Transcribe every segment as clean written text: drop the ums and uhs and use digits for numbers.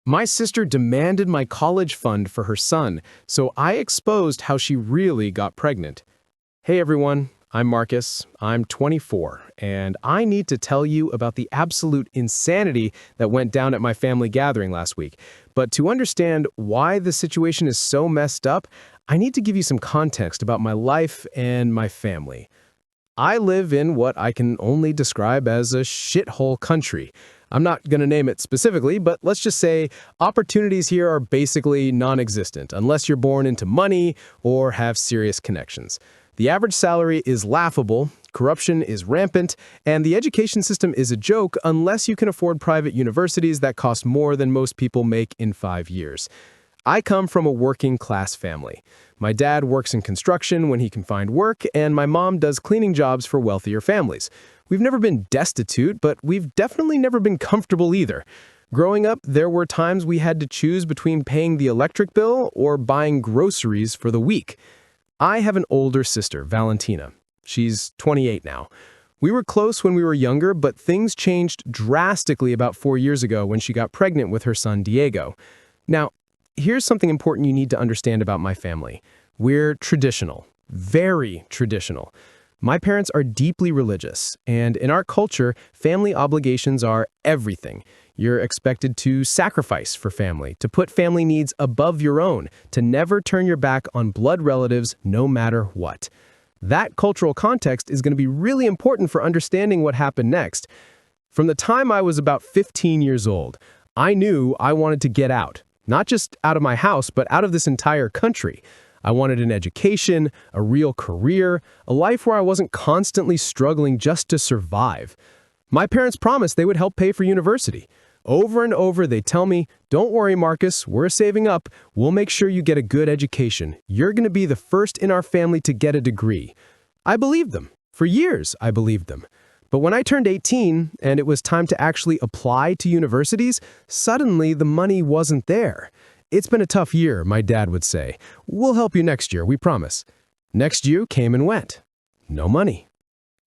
My sister demanded my college fund for her son, so I exposed how she really got pregnant. Hey everyone, I'm Marcus. I'm 24, and I need to tell you about the absolute insanity that went down at my family gathering last week. But to understand why the situation is so messed up, I need to give you some context about my life and my family. I live in what I can only describe as a shithole country. I'm not going to name it specifically, but let's just say opportunities here are basically non-existent unless you're born into money or have serious connections. The average salary is laughable, corruption is rampant, and the education system is a joke unless you can afford private universities that cost more than most people make in 5 years. I come from a working-class family. My dad works in construction when he can find work, and my mom does cleaning jobs for wealthier families. We've never been destitute, but we've definitely never been comfortable either. Growing up, there were times we had to choose between paying the electric bill or buying groceries for the week. I have an older sister, Valentina. She's 28 now. We were close when we were younger, but things changed drastically about 4 years ago when she got pregnant with her son, Diego. Now, here's something important you need to understand about my family. We're traditional, very traditional. My parents are deeply religious, and in our culture, family obligations are everything. You're expected to sacrifice for family, to put family needs above your own, to never turn your back on blood relatives no matter what. That cultural context is going to be really important for understanding what happened next. From the time I was about 15 years old, I knew I wanted to get out. Not just out of my house, but out of this entire country. I wanted an education, a real career, a life where I wasn't constantly struggling just to survive. My parents promised they would help pay for university. Over and over, they tell me, "Don't worry, Marcus, we're saving up. We'll make sure you get a good education. You're going to be the first in our family to get a degree." I believed them. For years, I believed them. But when I turned 18 and it was time to actually apply to universities, suddenly the money wasn't there. "It's been a tough year," my dad would say. "We'll help you next year, we promise." Next year came and went. No money.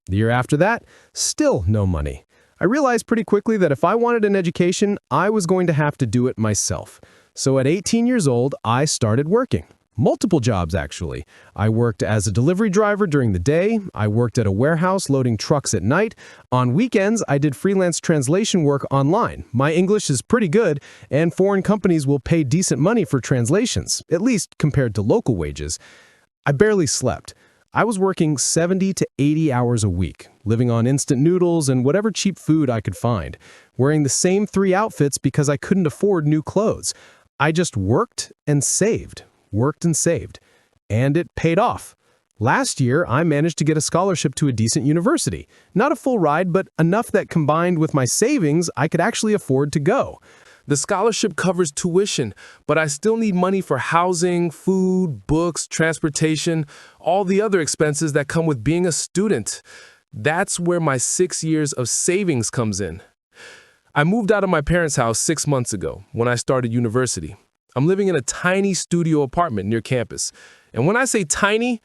The year after that, still no money. I realized pretty quickly that if I wanted an education, I was going to have to do it myself. So at 18 years old, I started working. Multiple jobs, actually. I worked as a delivery driver during the day. I worked at a warehouse loading trucks at night. On weekends, I did freelance translation work online. My English is pretty good, and foreign companies will pay decent money for translations, at least compared to local wages. I barely slept. I was working 70 to 80 hours a week, living on instant noodles and whatever cheap food I could find, wearing the same 3 outfits because I couldn't afford new clothes. I just worked and saved. Worked and saved. And it paid off. Last year, I managed to get a scholarship to a decent university. Not a full ride, but enough that combined with my savings, I could actually afford to go. The scholarship covers tuition, but I still need money for housing, food, books, transportation, all the other expenses that come with being a student. That's where my 6 years of savings comes in. I moved out of my parents' house 6 months ago when I started university. I'm living in a tiny studio apartment near campus. And when I say tiny,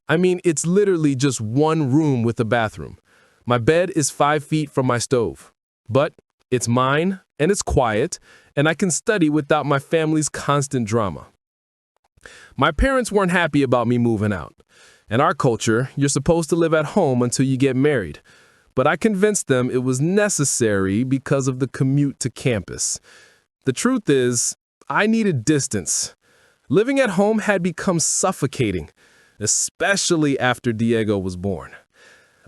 I mean it's literally just one room with a bathroom. My bed is 5 feet from my stove. But it's mine, and it's quiet, and I can study without my family's constant drama. My parents weren't happy about me moving out. In our culture, you're supposed to live at home until you get married. But I convinced them it was necessary because of the commute to campus. The truth is, I needed distance. Living at home had become suffocating, especially after Diego was born.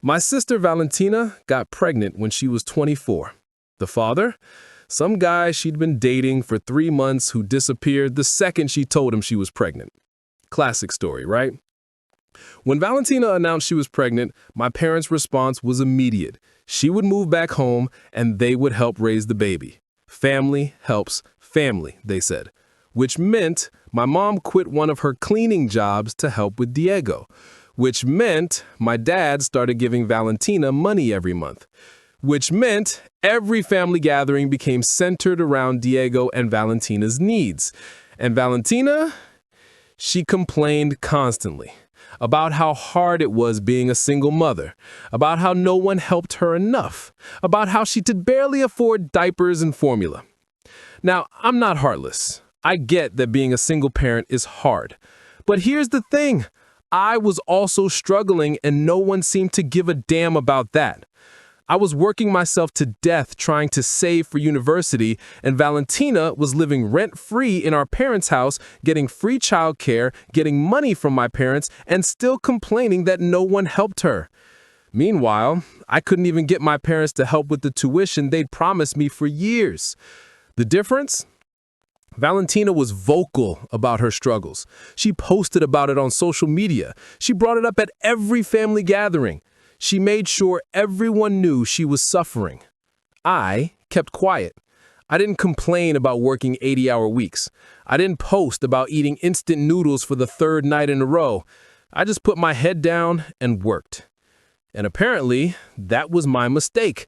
My sister Valentina got pregnant when she was 24. The father? Some guy she'd been dating for 3 months who disappeared the second she told him she was pregnant. Classic story, right? When Valentina announced she was pregnant, my parents' response was immediate. She would move back home and they would help raise the baby. Family helps family, they said, which meant my mom quit one of her cleaning jobs to help with Diego, which meant my dad started giving Valentina money every month, which meant every family gathering became centered around Diego and Valentina's needs. And Valentina, she complained constantly about how hard it was being a single mother, about how no one helped her enough, about how she could barely afford diapers and formula. Now, I'm not heartless. I get that being a single parent is hard. But here's the thing. I was also struggling and no one seemed to give a damn about that. I was working myself to death trying to save for university, and Valentina was living rent-free in our parents' house, getting free childcare, getting money from my parents, and still complaining that no one helped her. Meanwhile, I couldn't even get my parents to help with the tuition they'd promised me for years. The difference? Valentina was vocal about her struggles. She posted about it on social media. She brought it up at every family gathering. She made sure everyone knew she was suffering. I kept quiet. I didn't complain about working 80-hour weeks. I didn't post about eating instant noodles for the third night in a row. I just put my head down and worked. And apparently, that was my mistake.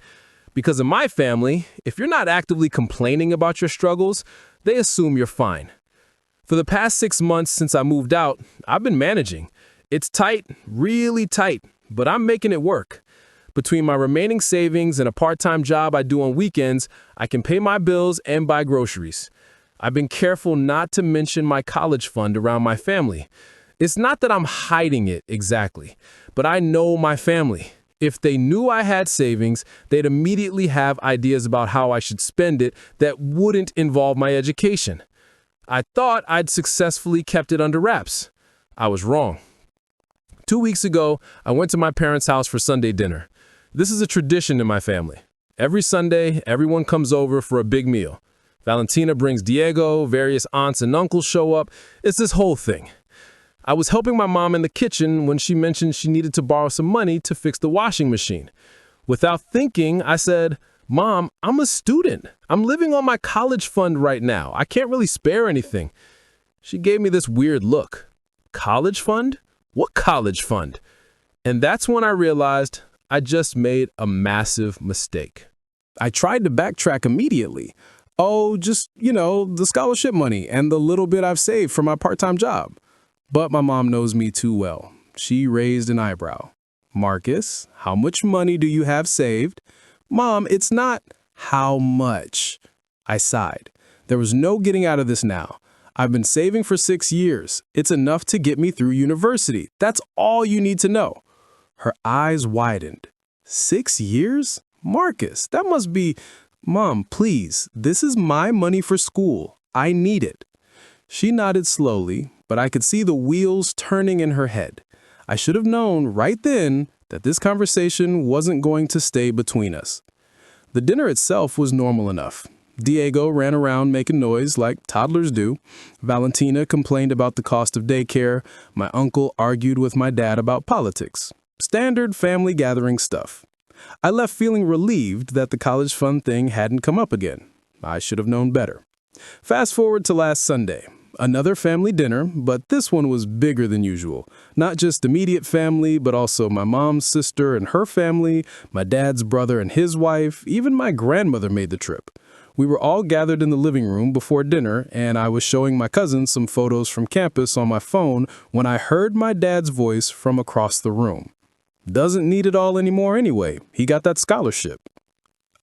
Because in my family, if you're not actively complaining about your struggles, they assume you're fine. For the past 6 months since I moved out, I've been managing. It's tight, really tight, but I'm making it work. Between my remaining savings and a part-time job I do on weekends, I can pay my bills and buy groceries. I've been careful not to mention my college fund around my family. It's not that I'm hiding it exactly, but I know my family. If they knew I had savings, they'd immediately have ideas about how I should spend it that wouldn't involve my education. I thought I'd successfully kept it under wraps. I was wrong. 2 weeks ago, I went to my parents' house for Sunday dinner. This is a tradition in my family. Every Sunday, everyone comes over for a big meal. Valentina brings Diego, various aunts and uncles show up. It's this whole thing. I was helping my mom in the kitchen when she mentioned she needed to borrow some money to fix the washing machine. Without thinking, I said, "Mom, I'm a student. I'm living on my college fund right now. I can't really spare anything." She gave me this weird look. College fund? What college fund? And that's when I realized I just made a massive mistake. I tried to backtrack immediately. Oh, just, the scholarship money and the little bit I've saved from my part-time job. But my mom knows me too well. She raised an eyebrow. "Marcus, how much money do you have saved?" "Mom, it's not how much." I sighed. There was no getting out of this now. I've been saving for 6 years. It's enough to get me through university. That's all you need to know. Her eyes widened. 6 years? Marcus, that must be... Mom, please, this is my money for school. I need it. She nodded slowly, but I could see the wheels turning in her head. I should have known right then that this conversation wasn't going to stay between us. The dinner itself was normal enough. Diego ran around making noise like toddlers do. Valentina complained about the cost of daycare. My uncle argued with my dad about politics. Standard family gathering stuff. I left feeling relieved that the college fund thing hadn't come up again. I should have known better. Fast forward to last Sunday. Another family dinner, but this one was bigger than usual. Not just immediate family, but also my mom's sister and her family, my dad's brother and his wife, even my grandmother made the trip. We were all gathered in the living room before dinner, and I was showing my cousin some photos from campus on my phone when I heard my dad's voice from across the room. "Doesn't need it all anymore anyway. He got that scholarship."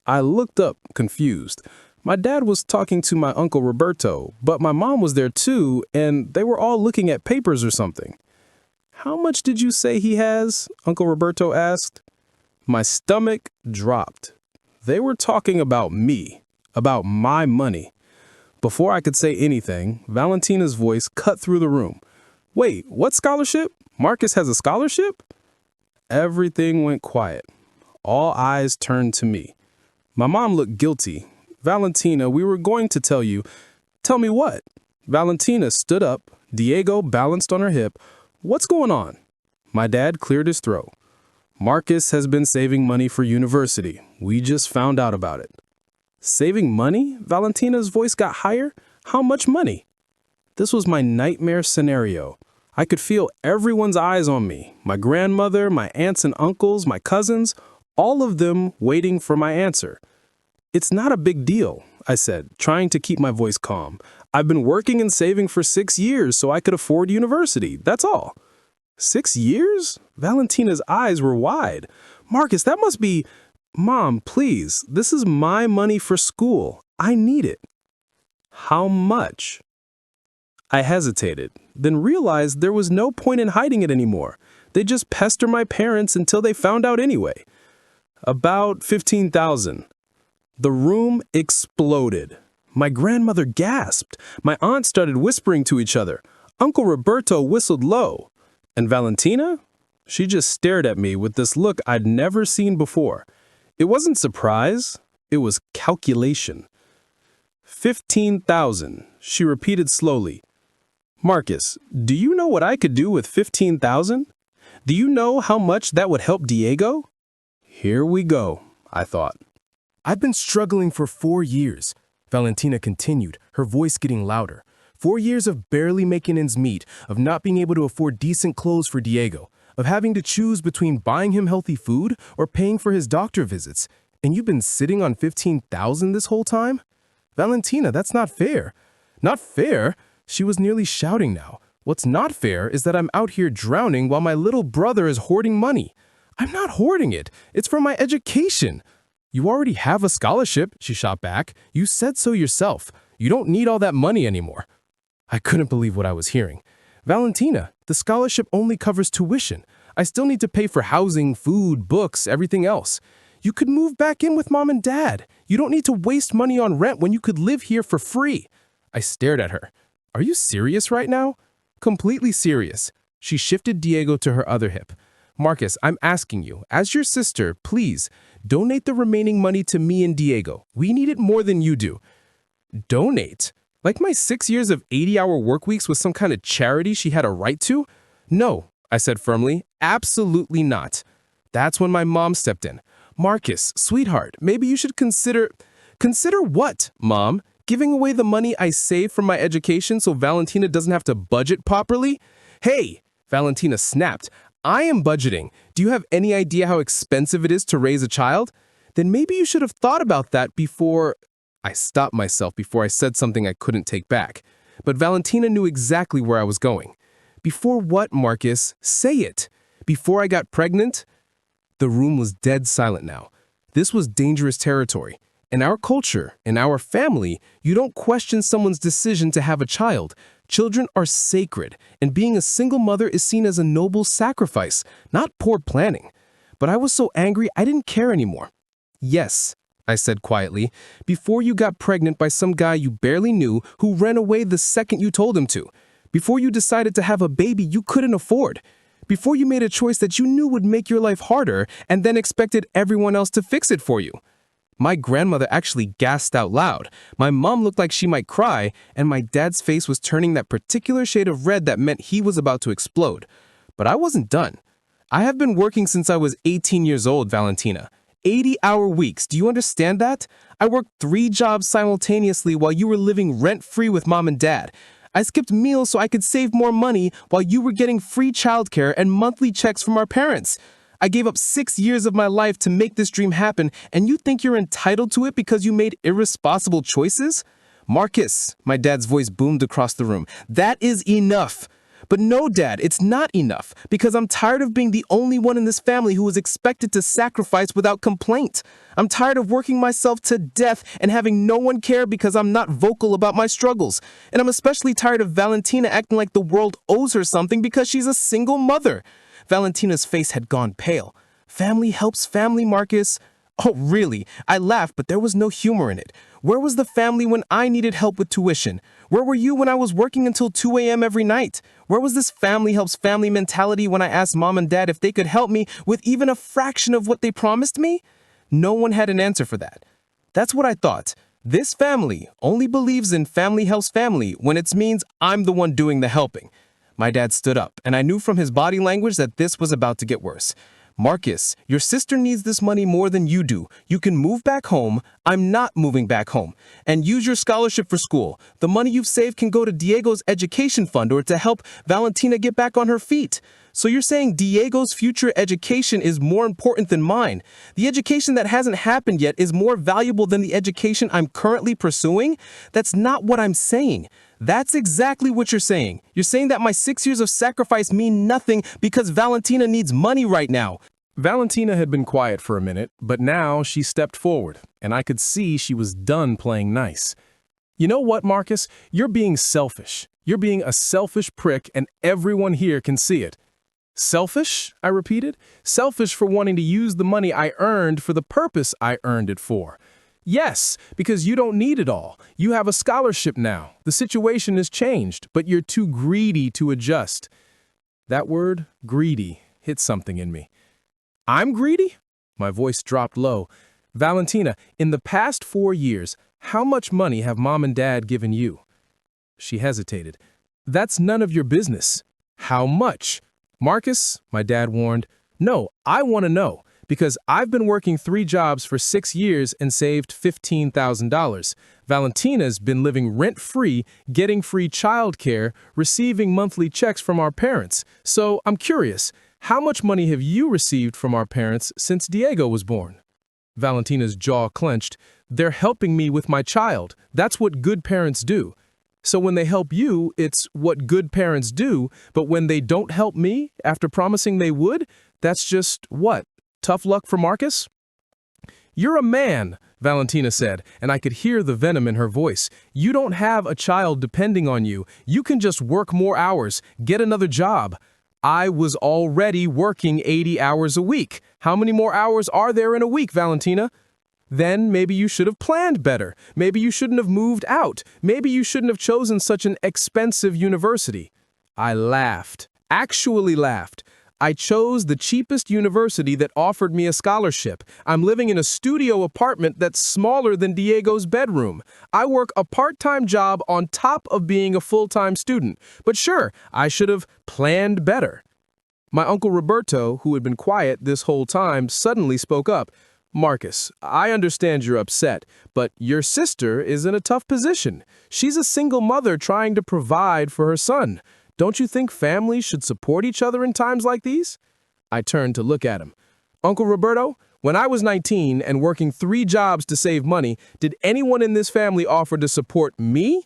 I looked up, confused. My dad was talking to my Uncle Roberto, but my mom was there too, and they were all looking at papers or something. "How much did you say he has?" Uncle Roberto asked. My stomach dropped. They were talking about me, about my money. Before I could say anything, Valentina's voice cut through the room. "Wait, what scholarship? Marcus has a scholarship?" Everything went quiet. All eyes turned to me. My mom looked guilty. "Valentina, we were going to tell you." "Tell me what?" Valentina stood up. Diego balanced on her hip. "What's going on?" My dad cleared his throat. "Marcus has been saving money for university. We just found out about it." "Saving money?" Valentina's voice got higher. "How much money?" This was my nightmare scenario. I could feel everyone's eyes on me. My grandmother, my aunts and uncles, my cousins, all of them waiting for my answer. "It's not a big deal," I said, trying to keep my voice calm. "I've been working and saving for 6 years so I could afford university. That's all." 6 years? Valentina's eyes were wide. "Marcus, that must be..." "Mom, please, this is my money for school. I need it." How much? I hesitated, then realized there was no point in hiding it anymore. They'd just pester my parents until they found out anyway. About 15,000. The room exploded. My grandmother gasped. My aunts started whispering to each other. Uncle Roberto whistled low. And Valentina? She just stared at me with this look I'd never seen before. It wasn't surprise, it was calculation. 15,000, she repeated slowly. Marcus, do you know what I could do with 15,000? Do you know how much that would help Diego? Here we go, I thought. I've been struggling for 4 years, Valentina continued, her voice getting louder. 4 years of barely making ends meet, of not being able to afford decent clothes for Diego, of having to choose between buying him healthy food or paying for his doctor visits. And you've been sitting on 15,000 this whole time? Valentina, that's not fair. Not fair? She was nearly shouting now. What's not fair is that I'm out here drowning while my little brother is hoarding money. I'm not hoarding it. It's for my education. You already have a scholarship, she shot back. You said so yourself. You don't need all that money anymore. I couldn't believe what I was hearing. Valentina, the scholarship only covers tuition. I still need to pay for housing, food, books, everything else. You could move back in with mom and dad. You don't need to waste money on rent when you could live here for free. I stared at her. Are you serious right now? Completely serious. She shifted Diego to her other hip. Marcus, I'm asking you, as your sister, please, donate the remaining money to me and Diego. We need it more than you do. Donate? Like my 6 years of 80-hour work weeks was some kind of charity she had a right to? No, I said firmly, absolutely not. That's when my mom stepped in. Marcus, sweetheart, maybe you should consider... Consider what, Mom? Giving away the money I saved from my education so Valentina doesn't have to budget properly? Hey, Valentina snapped. I am budgeting. Do you have any idea how expensive it is to raise a child? Then maybe you should have thought about that before... I stopped myself before I said something I couldn't take back. But Valentina knew exactly where I was going. Before what, Marcus? Say it. Before I got pregnant? The room was dead silent now. This was dangerous territory. In our culture, in our family, you don't question someone's decision to have a child. Children are sacred, and being a single mother is seen as a noble sacrifice, not poor planning. But I was so angry I didn't care anymore. Yes, I said quietly, before you got pregnant by some guy you barely knew who ran away the second you told him to. Before you decided to have a baby you couldn't afford. Before you made a choice that you knew would make your life harder and then expected everyone else to fix it for you. My grandmother actually gasped out loud. My mom looked like she might cry, and my dad's face was turning that particular shade of red that meant he was about to explode. But I wasn't done. I have been working since I was 18 years old, Valentina. 80-hour weeks, do you understand that? I worked 3 jobs simultaneously while you were living rent-free with mom and dad. I skipped meals so I could save more money while you were getting free childcare and monthly checks from our parents. I gave up 6 years of my life to make this dream happen, and you think you're entitled to it because you made irresponsible choices? Marcus, my dad's voice boomed across the room, that is enough. But no, Dad, it's not enough, because I'm tired of being the only one in this family who is expected to sacrifice without complaint. I'm tired of working myself to death and having no one care because I'm not vocal about my struggles. And I'm especially tired of Valentina acting like the world owes her something because she's a single mother. Valentina's face had gone pale. Family helps family, Marcus. Oh, really? I laughed, but there was no humor in it. Where was the family when I needed help with tuition? Where were you when I was working until 2 a.m. every night? Where was this family helps family mentality when I asked mom and dad if they could help me with even a fraction of what they promised me? No one had an answer for that. That's what I thought. This family only believes in family helps family when it means I'm the one doing the helping. My dad stood up, and I knew from his body language that this was about to get worse. Marcus, your sister needs this money more than you do. You can move back home. I'm not moving back home. And use your scholarship for school. The money you've saved can go to Diego's education fund or to help Valentina get back on her feet. So you're saying Diego's future education is more important than mine. The education that hasn't happened yet is more valuable than the education I'm currently pursuing? That's not what I'm saying. That's exactly what you're saying. You're saying that my 6 years of sacrifice mean nothing because Valentina needs money right now. Valentina had been quiet for a minute, but now she stepped forward, and I could see she was done playing nice. You know what, Marcus? You're being selfish. You're being a selfish prick, and everyone here can see it. Selfish? I repeated. Selfish for wanting to use the money I earned for the purpose I earned it for. Yes, because you don't need it all. You have a scholarship now. The situation has changed, but you're too greedy to adjust. That word, greedy, hit something in me. I'm greedy? My voice dropped low. Valentina, in the past 4 years, how much money have Mom and Dad given you? She hesitated. That's none of your business. How much? Marcus, my dad warned. No, I want to know, because I've been working 3 jobs for 6 years and saved $15,000. Valentina's been living rent-free, getting free childcare, receiving monthly checks from our parents. So I'm curious, how much money have you received from our parents since Diego was born? Valentina's jaw clenched. They're helping me with my child. That's what good parents do. So when they help you, it's what good parents do, but when they don't help me, after promising they would, that's just what? Tough luck for Marcus? You're a man, Valentina said, and I could hear the venom in her voice. You don't have a child depending on you. You can just work more hours, get another job. I was already working 80 hours a week. How many more hours are there in a week, Valentina? Then maybe you should have planned better. Maybe you shouldn't have moved out. Maybe you shouldn't have chosen such an expensive university. I laughed. Actually laughed. I chose the cheapest university that offered me a scholarship. I'm living in a studio apartment that's smaller than Diego's bedroom. I work a part-time job on top of being a full-time student. But sure, I should have planned better. My Uncle Roberto, who had been quiet this whole time, suddenly spoke up. Marcus, I understand you're upset, but your sister is in a tough position. She's a single mother trying to provide for her son. Don't you think families should support each other in times like these? I turned to look at him. Uncle Roberto, when I was 19 and working 3 jobs to save money, did anyone in this family offer to support me?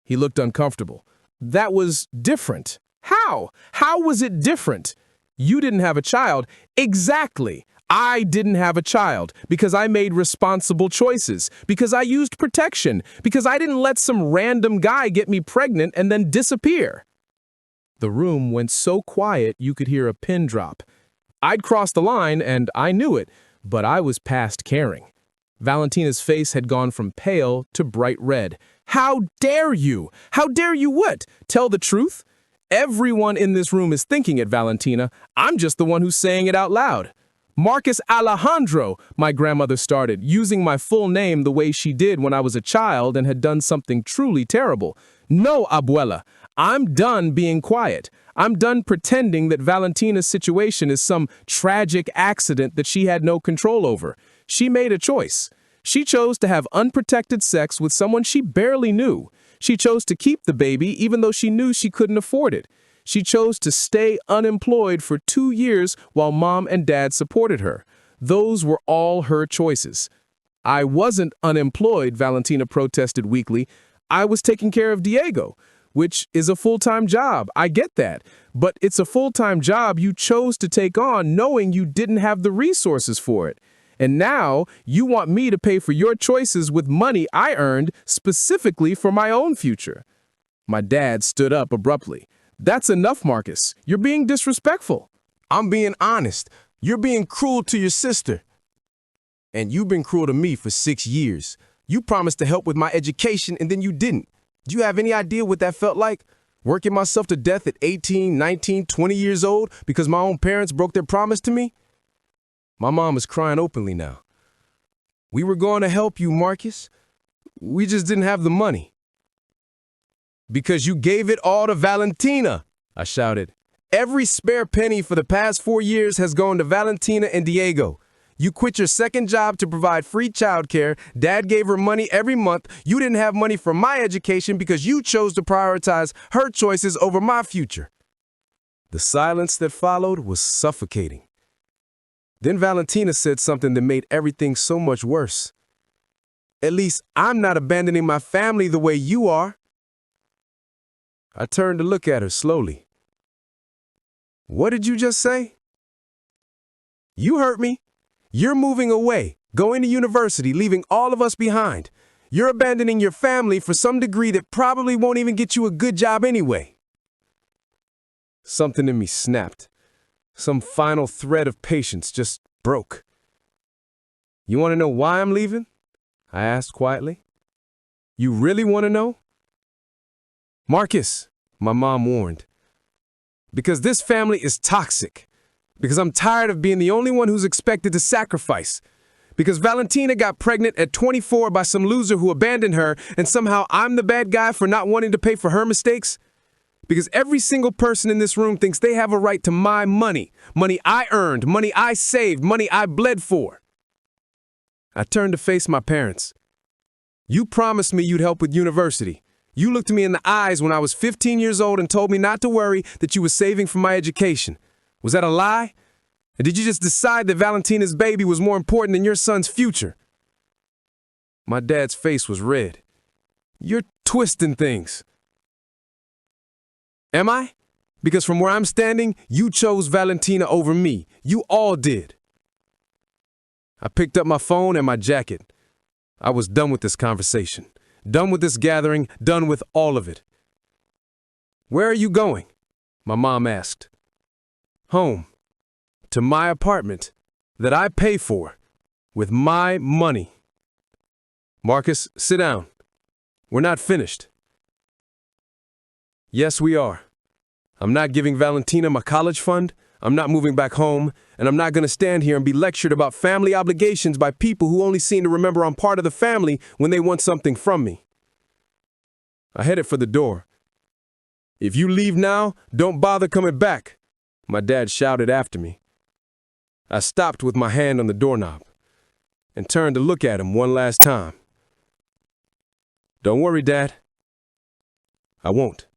He looked uncomfortable. That was different. How? How was it different? You didn't have a child. Exactly. I didn't have a child because I made responsible choices, because I used protection, because I didn't let some random guy get me pregnant and then disappear. The room went so quiet you could hear a pin drop. I'd crossed the line and I knew it, but I was past caring. Valentina's face had gone from pale to bright red. How dare you? How dare you what? Tell the truth? Everyone in this room is thinking it, Valentina. I'm just the one who's saying it out loud. Marcus Alejandro, my grandmother started, using my full name the way she did when I was a child and had done something truly terrible. No, abuela, I'm done being quiet. I'm done pretending that Valentina's situation is some tragic accident that she had no control over. She made a choice. She chose to have unprotected sex with someone she barely knew. She chose to keep the baby even though she knew she couldn't afford it. She chose to stay unemployed for 2 years while Mom and Dad supported her. Those were all her choices. I wasn't unemployed, Valentina protested weakly. I was taking care of Diego, which is a full-time job. I get that. But it's a full-time job you chose to take on knowing you didn't have the resources for it. And now you want me to pay for your choices with money I earned specifically for my own future. My dad stood up abruptly. That's enough, Marcus. You're being disrespectful. I'm being honest. You're being cruel to your sister. And you've been cruel to me for 6 years. You promised to help with my education and then you didn't. Do you have any idea what that felt like? Working myself to death at 18, 19, 20 years old because my own parents broke their promise to me? My mom is crying openly now. We were going to help you, Marcus. We just didn't have the money. Because you gave it all to Valentina, I shouted. Every spare penny for the past 4 years has gone to Valentina and Diego. You quit your second job to provide free childcare. Dad gave her money every month. You didn't have money for my education because you chose to prioritize her choices over my future. The silence that followed was suffocating. Then Valentina said something that made everything so much worse. At least I'm not abandoning my family the way you are. I turned to look at her slowly. What did you just say? You hurt me. You're moving away, going to university, leaving all of us behind. You're abandoning your family for some degree that probably won't even get you a good job anyway. Something in me snapped. Some final thread of patience just broke. You want to know why I'm leaving? I asked quietly. You really want to know? Marcus, my mom warned. Because this family is toxic. Because I'm tired of being the only one who's expected to sacrifice. Because Valentina got pregnant at 24 by some loser who abandoned her, and somehow I'm the bad guy for not wanting to pay for her mistakes? Because every single person in this room thinks they have a right to my money. Money I earned, money I saved, money I bled for. I turned to face my parents. You promised me you'd help with university. You looked me in the eyes when I was 15 years old and told me not to worry, that you were saving for my education. Was that a lie? Or did you just decide that Valentina's baby was more important than your son's future? My dad's face was red. You're twisting things. Am I? Because from where I'm standing, you chose Valentina over me. You all did. I picked up my phone and my jacket. I was done with this conversation. Done with this gathering. Done with all of it. Where are you going? My mom asked. Home. To my apartment that I pay for with my money. Marcus, sit down. We're not finished. Yes, we are. I'm not giving Valentina my college fund. I'm not moving back home, and I'm not going to stand here and be lectured about family obligations by people who only seem to remember I'm part of the family when they want something from me. I headed for the door. If you leave now, don't bother coming back, my dad shouted after me. I stopped with my hand on the doorknob and turned to look at him one last time. Don't worry, Dad. I won't.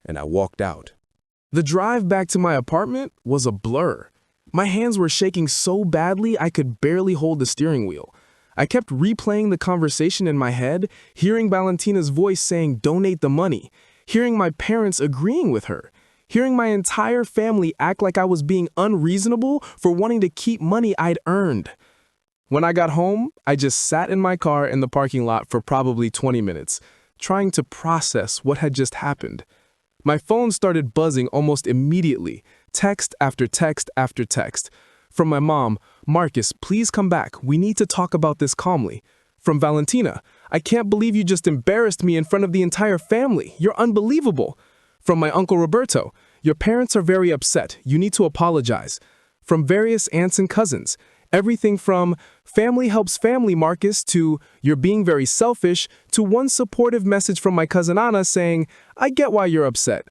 And I walked out. The drive back to my apartment was a blur. My hands were shaking so badly I could barely hold the steering wheel. I kept replaying the conversation in my head, hearing Valentina's voice saying donate the money, hearing my parents agreeing with her, hearing my entire family act like I was being unreasonable for wanting to keep money I'd earned. When I got home, I just sat in my car in the parking lot for probably 20 minutes, trying to process what had just happened. My phone started buzzing almost immediately, text after text after text. From my mom, Marcus, please come back. We need to talk about this calmly. From Valentina, I can't believe you just embarrassed me in front of the entire family. You're unbelievable. From my uncle Roberto, your parents are very upset. You need to apologize. From various aunts and cousins, everything from family helps family, Marcus, to you're being very selfish, to one supportive message from my cousin Anna saying, I get why you're upset.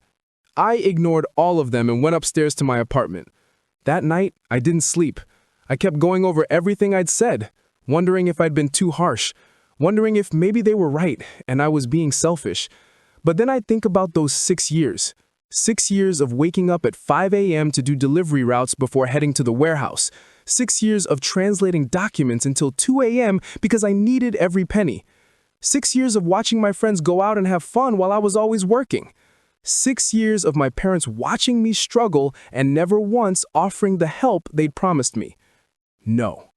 I ignored all of them and went upstairs to my apartment. That night, I didn't sleep. I kept going over everything I'd said, wondering if I'd been too harsh, wondering if maybe they were right and I was being selfish. But then I'd think about those 6 years. 6 years of waking up at 5 a.m. to do delivery routes before heading to the warehouse. 6 years of translating documents until 2 a.m. because I needed every penny. 6 years of watching my friends go out and have fun while I was always working. 6 years of my parents watching me struggle and never once offering the help they'd promised me. No,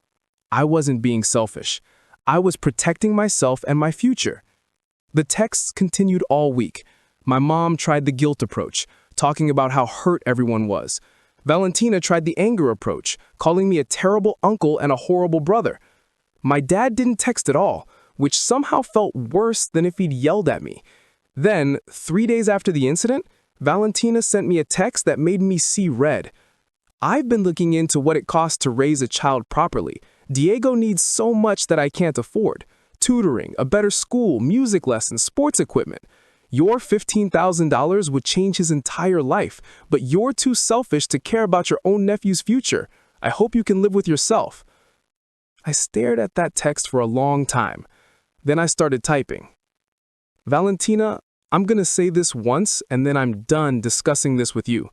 I wasn't being selfish. I was protecting myself and my future. The texts continued all week. My mom tried the guilt approach, talking about how hurt everyone was. Valentina tried the anger approach, calling me a terrible uncle and a horrible brother. My dad didn't text at all, which somehow felt worse than if he'd yelled at me. Then, 3 days after the incident, Valentina sent me a text that made me see red. I've been looking into what it costs to raise a child properly. Diego needs so much that I can't afford. Tutoring, a better school, music lessons, sports equipment. Your $15,000 would change his entire life, but you're too selfish to care about your own nephew's future. I hope you can live with yourself. I stared at that text for a long time. Then I started typing. Valentina, I'm going to say this once and then I'm done discussing this with you.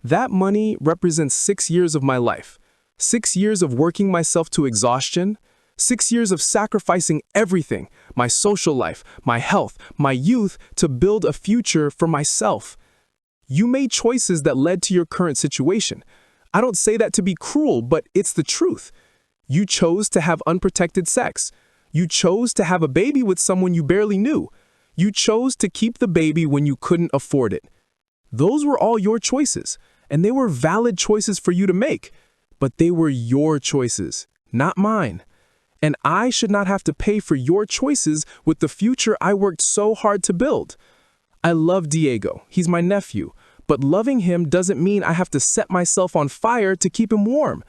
That money represents 6 years of my life. 6 years of working myself to exhaustion. 6 years of sacrificing everything, my social life, my health, my youth, to build a future for myself. You made choices that led to your current situation. I don't say that to be cruel, but it's the truth. You chose to have unprotected sex. You chose to have a baby with someone you barely knew. You chose to keep the baby when you couldn't afford it. Those were all your choices, and they were valid choices for you to make. But they were your choices, not mine. And I should not have to pay for your choices with the future I worked so hard to build. I love Diego. He's my nephew. But loving him doesn't mean I have to set myself on fire to keep him warm.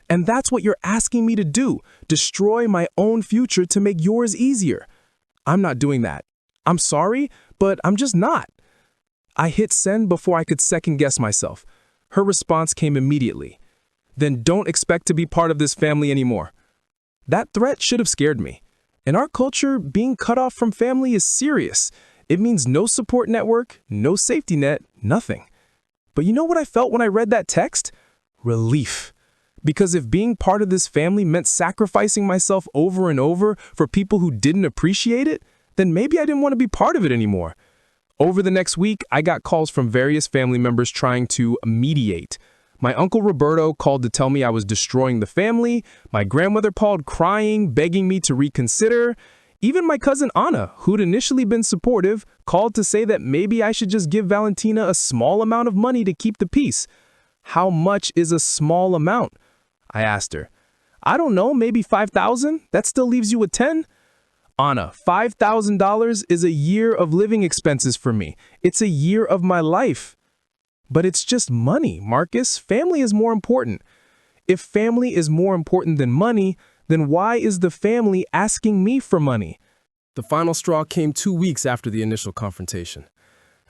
And that's what you're asking me to do, destroy my own future to make yours easier. I'm not doing that. I'm sorry, but I'm just not. I hit send before I could second-guess myself. Her response came immediately. Then don't expect to be part of this family anymore. That threat should have scared me. In our culture, being cut off from family is serious. It means no support network, no safety net, nothing. But you know what I felt when I read that text? Relief. Because if being part of this family meant sacrificing myself over and over for people who didn't appreciate it, then maybe I didn't want to be part of it anymore. Over the next week, I got calls from various family members trying to mediate. My uncle Roberto called to tell me I was destroying the family. My grandmother called crying, begging me to reconsider. Even my cousin Anna, who'd initially been supportive, called to say that maybe I should just give Valentina a small amount of money to keep the peace. How much is a small amount? I asked her. I don't know, maybe $5,000? That still leaves you with 10? Anna, $5,000 is a year of living expenses for me. It's a year of my life. But it's just money, Marcus. Family is more important. If family is more important than money, then why is the family asking me for money? The final straw came 2 weeks after the initial confrontation.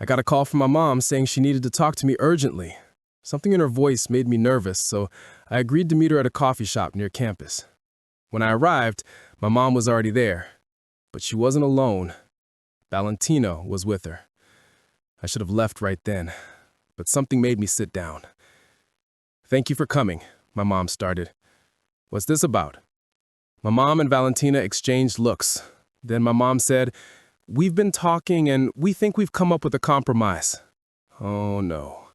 I got a call from my mom saying she needed to talk to me urgently. Something in her voice made me nervous, so I agreed to meet her at a coffee shop near campus. When I arrived, my mom was already there. But she wasn't alone. Valentina was with her. I should have left right then, but something made me sit down. "Thank you for coming," my mom started. "What's this about?" My mom and Valentina exchanged looks. Then my mom said, "We've been talking and we think we've come up with a compromise." Oh no.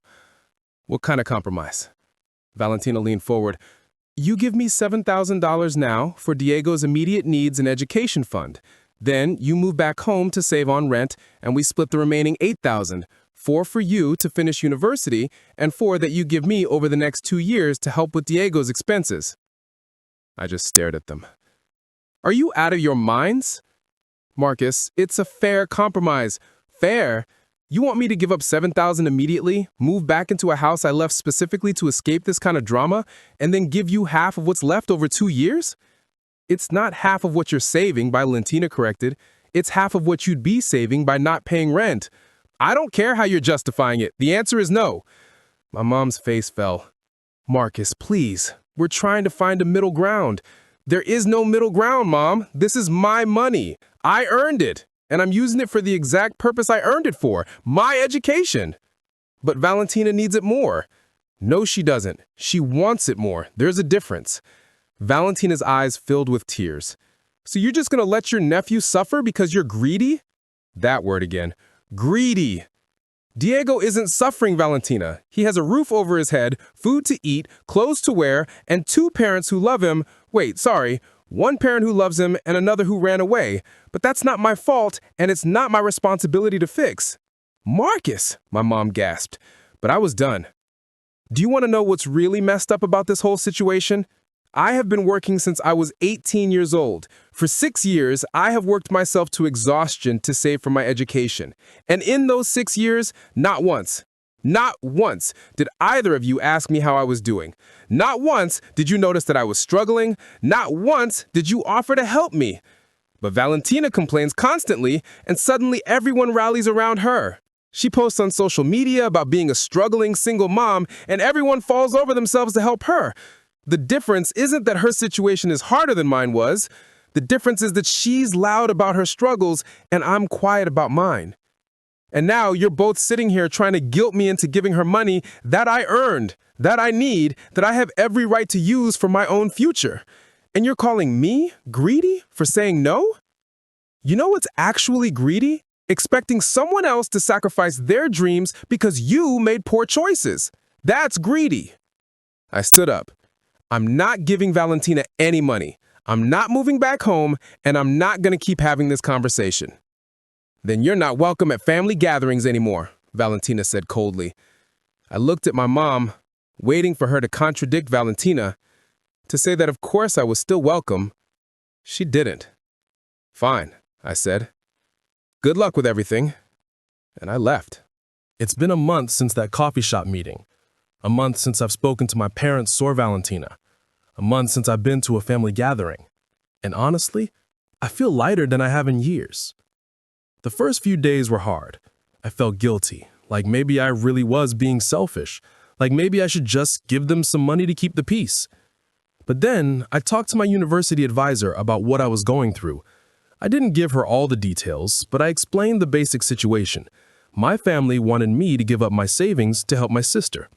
"What kind of compromise?" Valentina leaned forward. "You give me $7,000 now for Diego's immediate needs and education fund. Then you move back home to save on rent, and we split the remaining $8,000, $4 for you to finish university, and $4 that you give me over the next 2 years to help with Diego's expenses." I just stared at them. "Are you out of your minds?" "Marcus, it's a fair compromise." "Fair? You want me to give up $7,000 immediately, move back into a house I left specifically to escape this kind of drama, and then give you half of what's left over 2 years?" "It's not half of what you're saving," Valentina corrected. "It's half of what you'd be saving by not paying rent." "I don't care how you're justifying it. The answer is no." My mom's face fell. "Marcus, please. We're trying to find a middle ground." "There is no middle ground, Mom. This is my money. I earned it, and I'm using it for the exact purpose I earned it for, my education." "But Valentina needs it more." "No, she doesn't. She wants it more. There's a difference." Valentina's eyes filled with tears. "So you're just going to let your nephew suffer because you're greedy?" That word again. Greedy. "Diego isn't suffering, Valentina. He has a roof over his head, food to eat, clothes to wear, and 2 parents who love him. Wait, sorry. 1 parent who loves him and another who ran away. But that's not my fault, and it's not my responsibility to fix." "Marcus," my mom gasped. But I was done. "Do you want to know what's really messed up about this whole situation? I have been working since I was 18 years old. For 6 years, I have worked myself to exhaustion to save for my education. And in those 6 years, not once did either of you ask me how I was doing. Not once did you notice that I was struggling. Not once did you offer to help me. But Valentina complains constantly, and suddenly everyone rallies around her. She posts on social media about being a struggling single mom, and everyone falls over themselves to help her. The difference isn't that her situation is harder than mine was. The difference is that she's loud about her struggles and I'm quiet about mine. And now you're both sitting here trying to guilt me into giving her money that I earned, that I need, that I have every right to use for my own future. And you're calling me greedy for saying no? You know what's actually greedy? Expecting someone else to sacrifice their dreams because you made poor choices. That's greedy. I stood up. I'm not giving Valentina any money. I'm not moving back home, and I'm not going to keep having this conversation. Then you're not welcome at family gatherings anymore, Valentina said coldly. I looked at my mom, waiting for her to contradict Valentina, to say that of course I was still welcome. She didn't. Fine, I said. Good luck with everything. And I left. It's been a month since that coffee shop meeting. A month since I've spoken to my parents or Valentina. A month since I've been to a family gathering. And honestly, I feel lighter than I have in years. The first few days were hard. I felt guilty, like maybe I really was being selfish, like maybe I should just give them some money to keep the peace. But then I talked to my university advisor about what I was going through. I didn't give her all the details, but I explained the basic situation. My family wanted me to give up my savings to help my sister.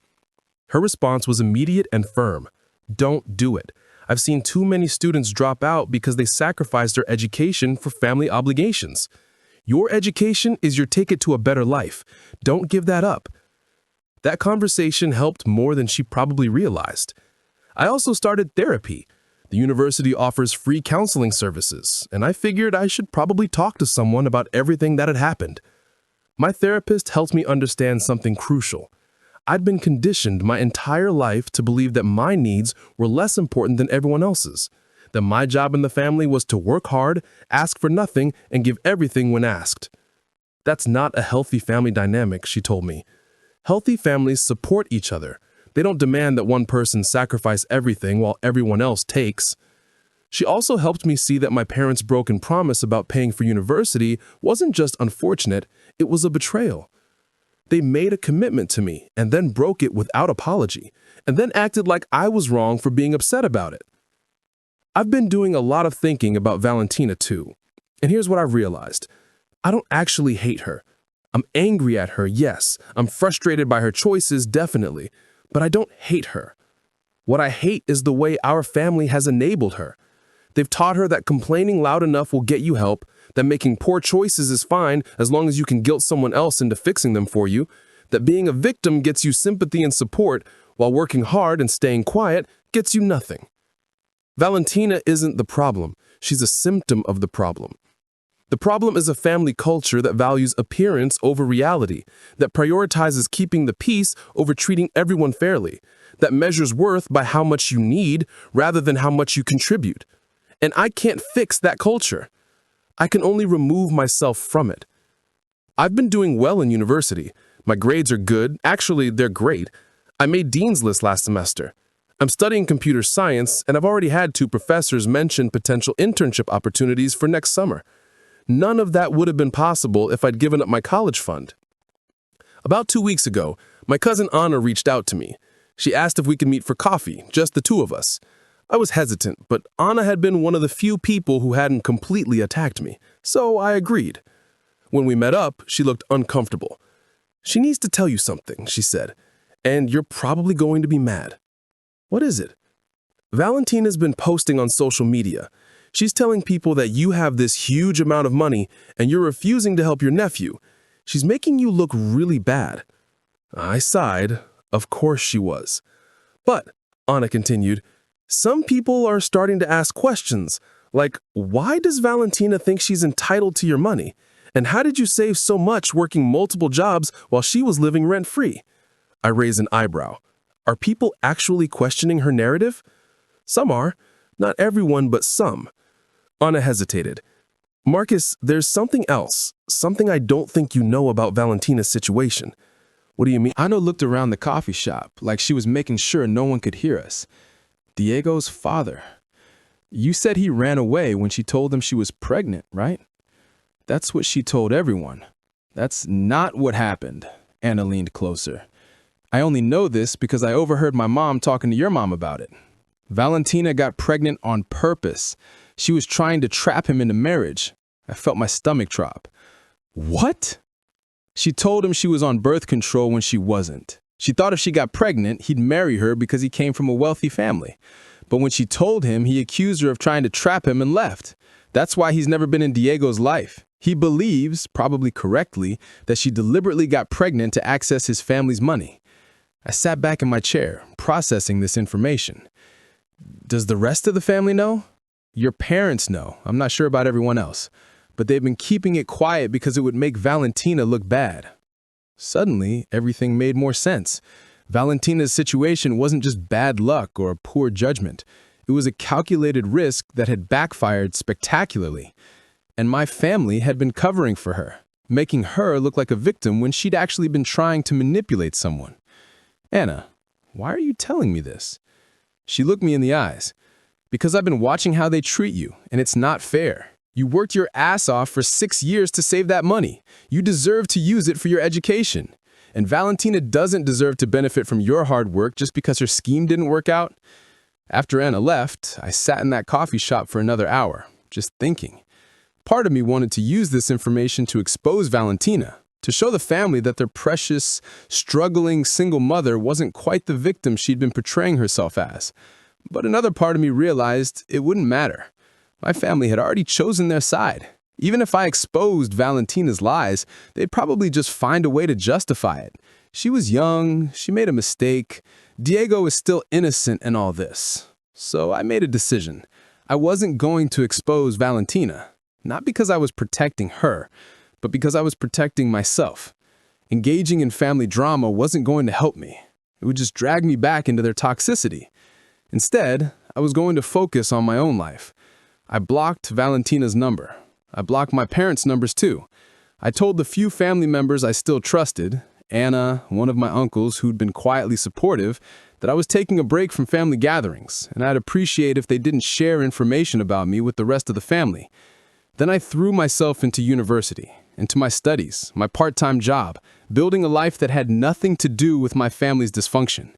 Her response was immediate and firm. Don't do it. I've seen too many students drop out because they sacrificed their education for family obligations. Your education is your ticket to a better life. Don't give that up. That conversation helped more than she probably realized. I also started therapy. The university offers free counseling services, and I figured I should probably talk to someone about everything that had happened. My therapist helped me understand something crucial. I'd been conditioned my entire life to believe that my needs were less important than everyone else's, that my job in the family was to work hard, ask for nothing, and give everything when asked. That's not a healthy family dynamic, she told me. Healthy families support each other. They don't demand that one person sacrifice everything while everyone else takes. She also helped me see that my parents' broken promise about paying for university wasn't just unfortunate, it was a betrayal. They made a commitment to me and then broke it without apology, and then acted like I was wrong for being upset about it. I've been doing a lot of thinking about Valentina too, and here's what I realized. I don't actually hate her. I'm angry at her, yes. I'm frustrated by her choices, definitely, but I don't hate her. What I hate is the way our family has enabled her. They've taught her that complaining loud enough will get you help, that making poor choices is fine as long as you can guilt someone else into fixing them for you, that being a victim gets you sympathy and support, while working hard and staying quiet gets you nothing. Valentina isn't the problem. She's a symptom of the problem. The problem is a family culture that values appearance over reality, that prioritizes keeping the peace over treating everyone fairly, that measures worth by how much you need rather than how much you contribute. And I can't fix that culture. I can only remove myself from it. I've been doing well in university. My grades are good. Actually, they're great. I made Dean's List last semester. I'm studying computer science, and I've already had 2 professors mention potential internship opportunities for next summer. None of that would have been possible if I'd given up my college fund. About 2 weeks ago, my cousin Anna reached out to me. She asked if we could meet for coffee, just the 2 of us. I was hesitant, but Anna had been one of the few people who hadn't completely attacked me, so I agreed. When we met up, she looked uncomfortable. "She needs to tell you something," she said, "and you're probably going to be mad." "What is it?" "Valentina's been posting on social media. She's telling people that you have this huge amount of money and you're refusing to help your nephew. She's making you look really bad." I sighed. Of course she was. "But," Anna continued, "some people are starting to ask questions, like, why does Valentina think she's entitled to your money? And how did you save so much working multiple jobs while she was living rent-free?" I raised an eyebrow. Are people actually questioning her narrative? Some are. Not everyone, but some. Anna hesitated. "Marcus, there's something else. Something I don't think you know about Valentina's situation." "What do you mean?" Anna looked around the coffee shop like she was making sure no one could hear us. "Diego's father. You said he ran away when she told him she was pregnant, right?" "That's what she told everyone." "That's not what happened." Anna leaned closer. "I only know this because I overheard my mom talking to your mom about it. Valentina got pregnant on purpose. She was trying to trap him into marriage." I felt my stomach drop. "What?" "She told him she was on birth control when she wasn't. She thought if she got pregnant, he'd marry her because he came from a wealthy family. But when she told him, he accused her of trying to trap him and left. That's why he's never been in Diego's life. He believes, probably correctly, that she deliberately got pregnant to access his family's money." I sat back in my chair, processing this information. "Does the rest of the family know?" Your parents know. I'm not sure about everyone else. But they've been keeping it quiet because it would make Valentina look bad. Suddenly, everything made more sense. Valentina's situation wasn't just bad luck or poor judgment. It was a calculated risk that had backfired spectacularly. And my family had been covering for her, making her look like a victim when she'd actually been trying to manipulate someone. Anna, why are you telling me this? She looked me in the eyes. Because I've been watching how they treat you, and it's not fair. You worked your ass off for 6 years to save that money. You deserve to use it for your education. And Valentina doesn't deserve to benefit from your hard work just because her scheme didn't work out. After Anna left, I sat in that coffee shop for another hour, just thinking. Part of me wanted to use this information to expose Valentina, to show the family that their precious, struggling single mother wasn't quite the victim she'd been portraying herself as. But another part of me realized it wouldn't matter. My family had already chosen their side. Even if I exposed Valentina's lies, they'd probably just find a way to justify it. She was young, she made a mistake. Diego is still innocent in all this. So I made a decision. I wasn't going to expose Valentina. Not because I was protecting her, but because I was protecting myself. Engaging in family drama wasn't going to help me. It would just drag me back into their toxicity. Instead, I was going to focus on my own life. I blocked Valentina's number. I blocked my parents' numbers too. I told the few family members I still trusted, Anna, one of my uncles who'd been quietly supportive, that I was taking a break from family gatherings, and I'd appreciate if they didn't share information about me with the rest of the family. Then I threw myself into university, into my studies, my part-time job, building a life that had nothing to do with my family's dysfunction.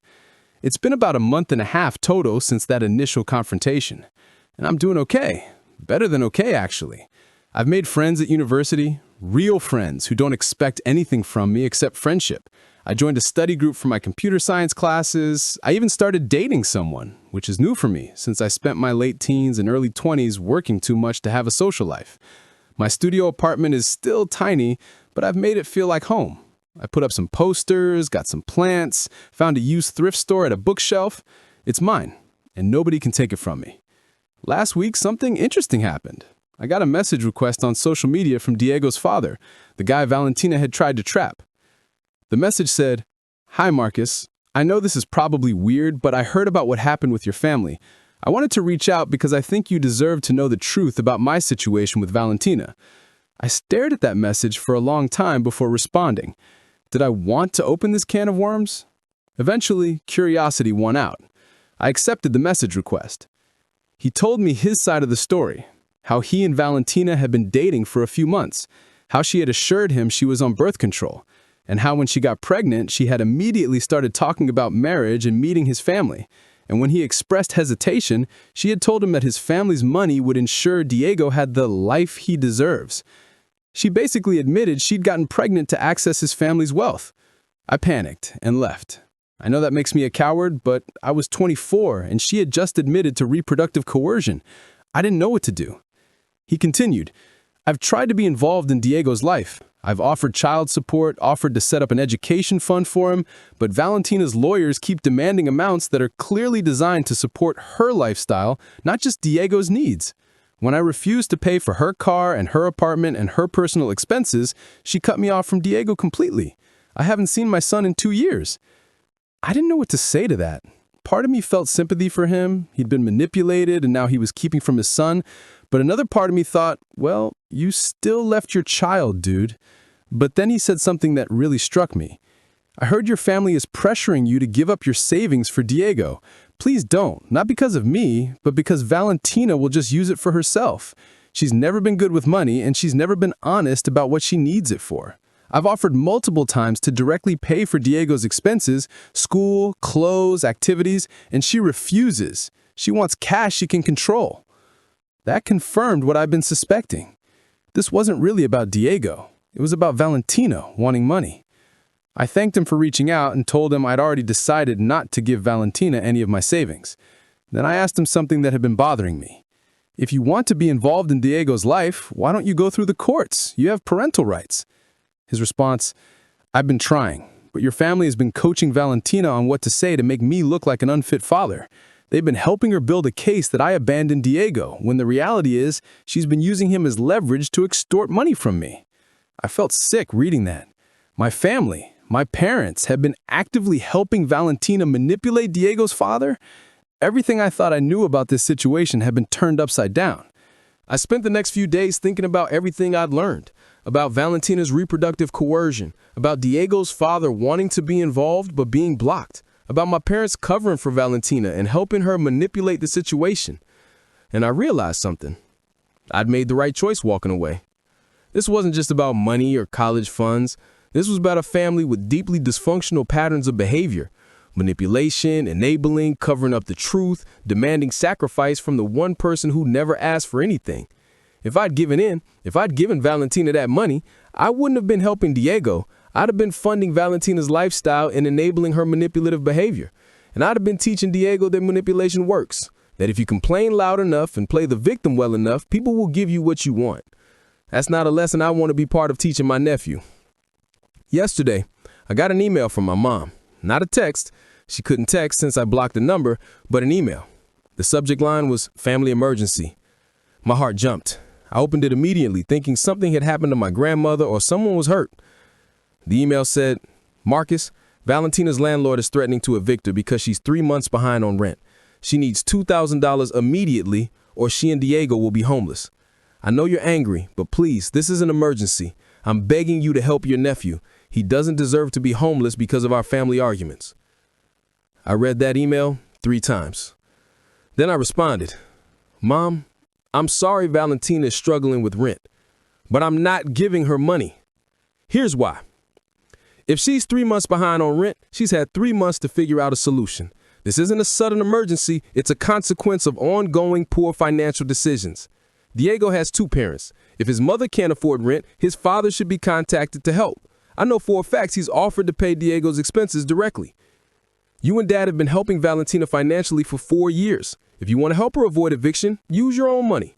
It's been about a month and a half total since that initial confrontation, and I'm doing okay. Better than okay, actually. I've made friends at university, real friends who don't expect anything from me except friendship. I joined a study group for my computer science classes. I even started dating someone, which is new for me since I spent my late teens and early 20s working too much to have a social life. My studio apartment is still tiny, but I've made it feel like home. I put up some posters, got some plants, found a used thrift store at a bookshelf. It's mine, and nobody can take it from me. Last week, something interesting happened. I got a message request on social media from Diego's father, the guy Valentina had tried to trap. The message said, "Hi, Marcus. I know this is probably weird, but I heard about what happened with your family. I wanted to reach out because I think you deserve to know the truth about my situation with Valentina." I stared at that message for a long time before responding. Did I want to open this can of worms? Eventually, curiosity won out. I accepted the message request. He told me his side of the story, how he and Valentina had been dating for a few months, how she had assured him she was on birth control, and how when she got pregnant, she had immediately started talking about marriage and meeting his family. And when he expressed hesitation, she had told him that his family's money would ensure Diego had the life he deserves. She basically admitted she'd gotten pregnant to access his family's wealth. I panicked and left. I know that makes me a coward, but I was 24 and she had just admitted to reproductive coercion. I didn't know what to do. He continued, "I've tried to be involved in Diego's life. I've offered child support, offered to set up an education fund for him, but Valentina's lawyers keep demanding amounts that are clearly designed to support her lifestyle, not just Diego's needs. When I refused to pay for her car and her apartment and her personal expenses, she cut me off from Diego completely. I haven't seen my son in 2 years." I didn't know what to say to that. Part of me felt sympathy for him. He'd been manipulated and now he was keeping from his son. But another part of me thought, well, you still left your child, dude. But then he said something that really struck me. "I heard your family is pressuring you to give up your savings for Diego. Please don't, not because of me, but because Valentina will just use it for herself. She's never been good with money and she's never been honest about what she needs it for. I've offered multiple times to directly pay for Diego's expenses, school, clothes, activities, and she refuses. She wants cash she can control." That confirmed what I've been suspecting. This wasn't really about Diego. It was about Valentina wanting money. I thanked him for reaching out and told him I'd already decided not to give Valentina any of my savings. Then I asked him something that had been bothering me. "If you want to be involved in Diego's life, why don't you go through the courts? You have parental rights." His response, "I've been trying, but your family has been coaching Valentina on what to say to make me look like an unfit father. They've been helping her build a case that I abandoned Diego, when the reality is she's been using him as leverage to extort money from me. I felt sick reading that. My family, my parents, have been actively helping Valentina manipulate Diego's father. Everything I thought I knew about this situation had been turned upside down. I spent the next few days thinking about everything I'd learned, about Valentina's reproductive coercion, about Diego's father wanting to be involved but being blocked, about my parents covering for Valentina and helping her manipulate the situation. And I realized something. I'd made the right choice walking away. This wasn't just about money or college funds. This was about a family with deeply dysfunctional patterns of behavior. Manipulation, enabling, covering up the truth, demanding sacrifice from the one person who never asked for anything. If I'd given Valentina that money, I wouldn't have been helping Diego. I'd have been funding Valentina's lifestyle and enabling her manipulative behavior. And I'd have been teaching Diego that manipulation works, that if you complain loud enough and play the victim well enough, people will give you what you want. That's not a lesson I want to be part of teaching my nephew. Yesterday, I got an email from my mom. Not a text. She couldn't text since I blocked the number, but an email. The subject line was family emergency. My heart jumped. I opened it immediately, thinking something had happened to my grandmother or someone was hurt. The email said, Marcus, Valentina's landlord is threatening to evict her because she's 3 months behind on rent. She needs $2,000 immediately or she and Diego will be homeless. I know you're angry, but please, this is an emergency. I'm begging you to help your nephew. He doesn't deserve to be homeless because of our family arguments. I read that email 3 times. Then I responded, Mom, I'm sorry Valentina is struggling with rent, but I'm not giving her money. Here's why. If she's 3 months behind on rent, she's had 3 months to figure out a solution. This isn't a sudden emergency. It's a consequence of ongoing poor financial decisions. Diego has 2 parents. If his mother can't afford rent, his father should be contacted to help. I know for a fact he's offered to pay Diego's expenses directly. You and Dad have been helping Valentina financially for 4 years. If you want to help her avoid eviction, use your own money.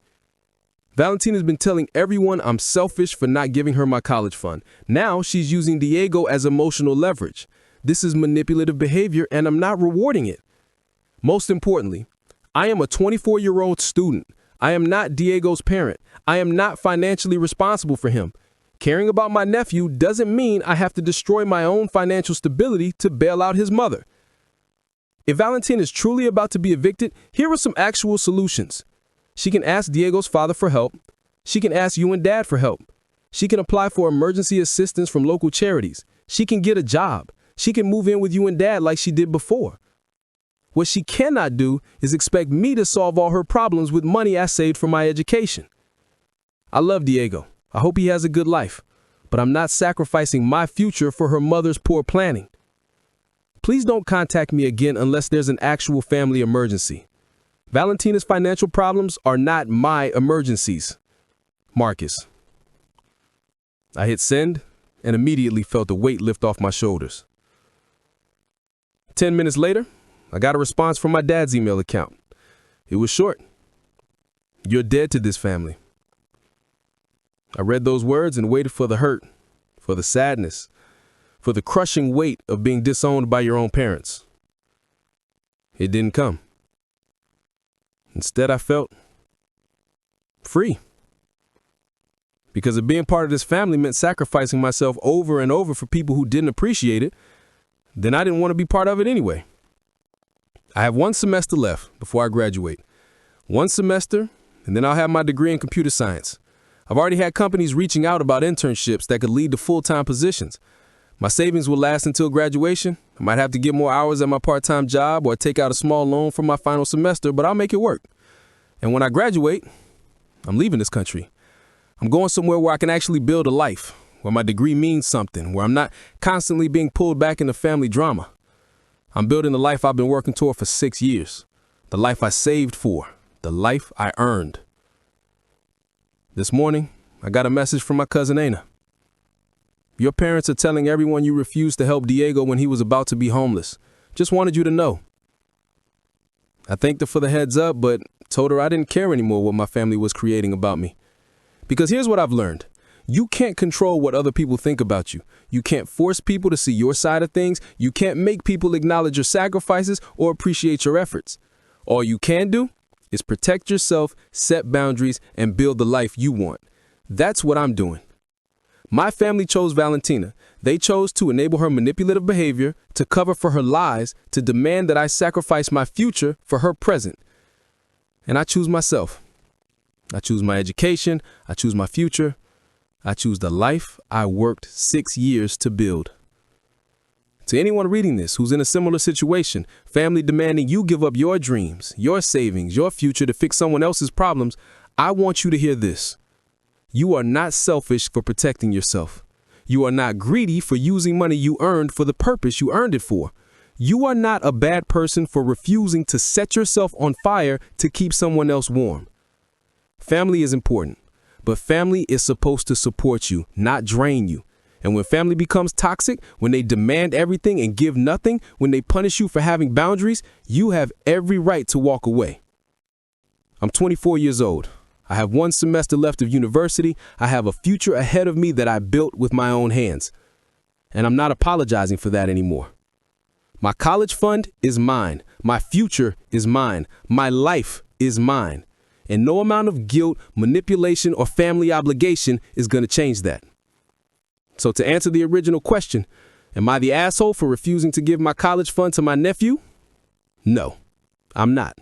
Valentina's been telling everyone I'm selfish for not giving her my college fund. Now she's using Diego as emotional leverage. This is manipulative behavior and I'm not rewarding it. Most importantly, I am a 24-year-old student. I am not Diego's parent. I am not financially responsible for him. Caring about my nephew doesn't mean I have to destroy my own financial stability to bail out his mother. If Valentina is truly about to be evicted, here are some actual solutions. She can ask Diego's father for help. She can ask you and Dad for help. She can apply for emergency assistance from local charities. She can get a job. She can move in with you and Dad like she did before. What she cannot do is expect me to solve all her problems with money I saved for my education. I love Diego. I hope he has a good life, but I'm not sacrificing my future for her mother's poor planning. Please don't contact me again unless there's an actual family emergency. Valentina's financial problems are not my emergencies. Marcus. I hit send and immediately felt the weight lift off my shoulders. 10 minutes later, I got a response from my dad's email account. It was short. You're dead to this family. I read those words and waited for the hurt, for the sadness, for the crushing weight of being disowned by your own parents. It didn't come. Instead, I felt free. Because if being part of this family meant sacrificing myself over and over for people who didn't appreciate it, then I didn't want to be part of it anyway. I have 1 semester left before I graduate. 1 semester, and then I'll have my degree in computer science. I've already had companies reaching out about internships that could lead to full-time positions. My savings will last until graduation. I might have to get more hours at my part-time job or take out a small loan for my final semester, but I'll make it work. And when I graduate, I'm leaving this country. I'm going somewhere where I can actually build a life, where my degree means something, where I'm not constantly being pulled back into family drama. I'm building the life I've been working toward for 6 years, the life I saved for, the life I earned. This morning, I got a message from my cousin Aina. Your parents are telling everyone you refused to help Diego when he was about to be homeless. Just wanted you to know. I thanked her for the heads up, but told her I didn't care anymore what my family was creating about me. Because here's what I've learned. You can't control what other people think about you. You can't force people to see your side of things. You can't make people acknowledge your sacrifices or appreciate your efforts. All you can do is protect yourself, set boundaries, and build the life you want. That's what I'm doing. My family chose Valentina. They chose to enable her manipulative behavior, to cover for her lies, to demand that I sacrifice my future for her present. And I choose myself. I choose my education. I choose my future. I choose the life I worked 6 years to build. To anyone reading this who's in a similar situation, family demanding you give up your dreams, your savings, your future to fix someone else's problems, I want you to hear this. You are not selfish for protecting yourself. You are not greedy for using money you earned for the purpose you earned it for. You are not a bad person for refusing to set yourself on fire to keep someone else warm. Family is important, but family is supposed to support you, not drain you. And when family becomes toxic, when they demand everything and give nothing, when they punish you for having boundaries, you have every right to walk away. I'm 24 years old. I have 1 semester left of university. I have a future ahead of me that I built with my own hands. And I'm not apologizing for that anymore. My college fund is mine. My future is mine. My life is mine. And no amount of guilt, manipulation, or family obligation is going to change that. So to answer the original question, am I the asshole for refusing to give my college fund to my nephew? No, I'm not.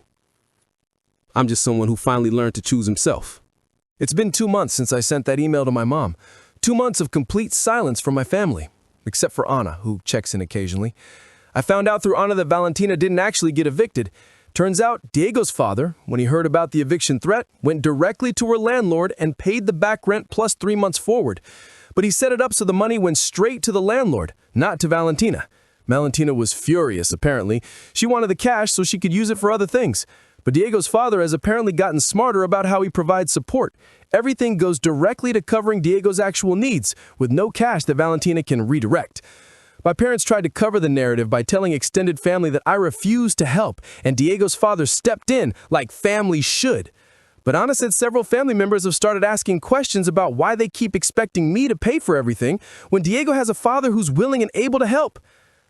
I'm just someone who finally learned to choose himself. It's been 2 months since I sent that email to my mom. 2 months of complete silence from my family, except for Anna, who checks in occasionally. I found out through Anna that Valentina didn't actually get evicted. Turns out Diego's father, when he heard about the eviction threat, went directly to her landlord and paid the back rent plus 3 months forward. But he set it up so the money went straight to the landlord, not to Valentina. Valentina was furious, apparently. She wanted the cash so she could use it for other things. But Diego's father has apparently gotten smarter about how he provides support. Everything goes directly to covering Diego's actual needs, with no cash that Valentina can redirect. My parents tried to cover the narrative by telling extended family that I refused to help, and Diego's father stepped in like family should. But Anna said several family members have started asking questions about why they keep expecting me to pay for everything when Diego has a father who's willing and able to help.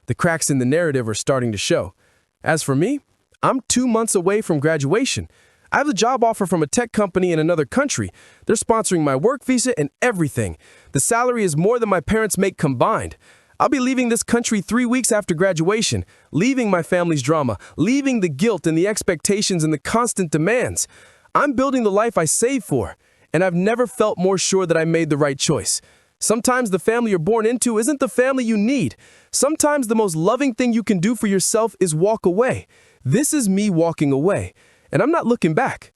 The cracks in the narrative are starting to show. As for me, I'm 2 months away from graduation. I have a job offer from a tech company in another country. They're sponsoring my work visa and everything. The salary is more than my parents make combined. I'll be leaving this country 3 weeks after graduation, leaving my family's drama, leaving the guilt and the expectations and the constant demands. I'm building the life I saved for, and I've never felt more sure that I made the right choice. Sometimes the family you're born into isn't the family you need. Sometimes the most loving thing you can do for yourself is walk away. This is me walking away, and I'm not looking back.